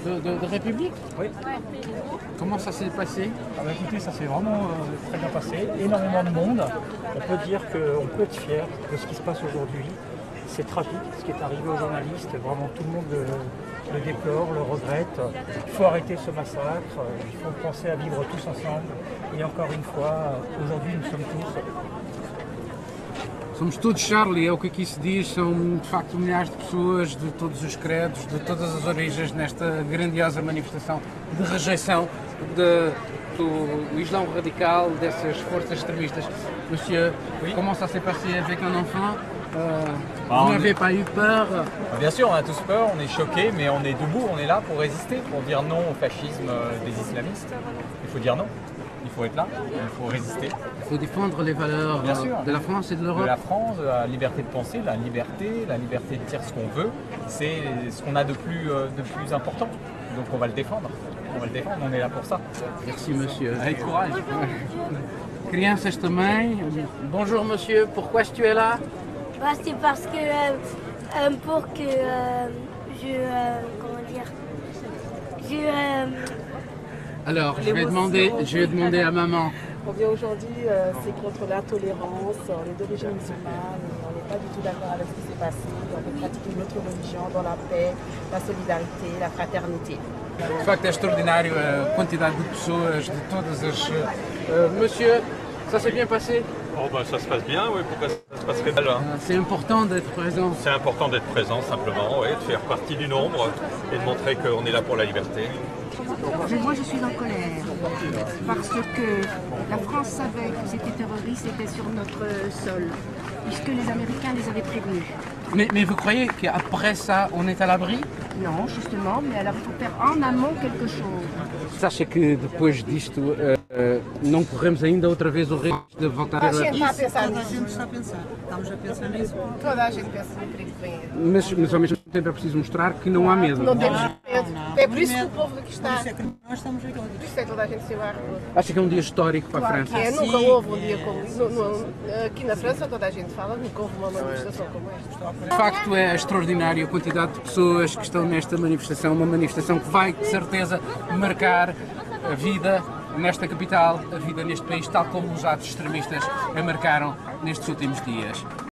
de République. Oui. Comment ça s'est passé? Ah bah écoutez, ça s'est vraiment très bien passé. Énormément de monde. On peut dire qu'on peut être fier de ce qui se passe aujourd'hui. C'est tragique ce qui est arrivé aux journalistes. Vraiment, tout le monde le déplore, le regrette. Il faut arrêter ce massacre. Il faut penser à vivre tous ensemble. Et encore une fois, aujourd'hui, nous sommes tous. Somos todos Charlie, é o que aqui se diz, são de facto milhares de pessoas de todos os credos, de todas as origens nesta grandiosa manifestação de rejeição do Islão radical, dessas forças extremistas. Monsieur, Oui. comment ça s'est passé avec un enfant? Vous n'avez pas eu peur? Bien sûr, on a tous peur, on est choqués, mais on est debout, on est là pour résister, pour dire non au fascisme des islamistes. Il faut dire non, il faut être là, il faut résister. Il faut défendre les valeurs Bien sûr. de la France et de De l'Europe. la France, de la liberté de penser, la liberté de dire ce qu'on veut, c'est ce qu'on a de plus important. Donc on va le défendre, on est là pour ça. Merci monsieur. Avec courage. Crianças também. Bonjour monsieur, pourquoi tu es là? Bah, c'est parce que pour que comment dire, Alors, je vais demander à maman. On vient aujourd'hui, c'est contre l'intolérance, on est d'origine musulmane, on n'est pas du tout d'accord avec ce qui s'est passé, on veut pratiquer notre religion dans la paix, la solidarité, la fraternité. De facto é extraordinário a quantidade de pessoas de todas as... Monsieur, ça s'est bien passé? Oh ben ça se passe bien, oui, pourquoi ça se passerait mal hein? C'est important d'être présent. C'est important d'être présent simplement, oui, de faire partie du nombre et de montrer qu'on est là pour la liberté. Mais moi je suis en colère parce que la France savait que ces terroristes étaient sur notre sol, puisque les Américains les avaient prévenus. Mais vous croyez qu'après ça, on est à l'abri? Non, justement, mais alors il faut faire en amont quelque chose. Você acha que depois disto não corremos ainda outra vez o risco de voltar a... A gente está a pensar Toda a nisso. gente está a pensar. Estamos a pensar nisso. Toda a gente pensa no perigo que vem. Mas ao mesmo tempo é preciso mostrar que não há medo. Não temos medo. não. É por isso que o povo aqui está. Por isso é que nós estamos aqui. Por isso é que toda a gente se vai. Acha que é um dia histórico para a França? Nunca houve um dia como aqui na França, toda a gente fala, nunca houve uma manifestação como esta. De facto é extraordinário a quantidade de pessoas que estão nesta manifestação, uma manifestação que vai de certeza marcar a vida nesta capital, a vida neste país, tal como os atos extremistas a marcaram nestes últimos dias.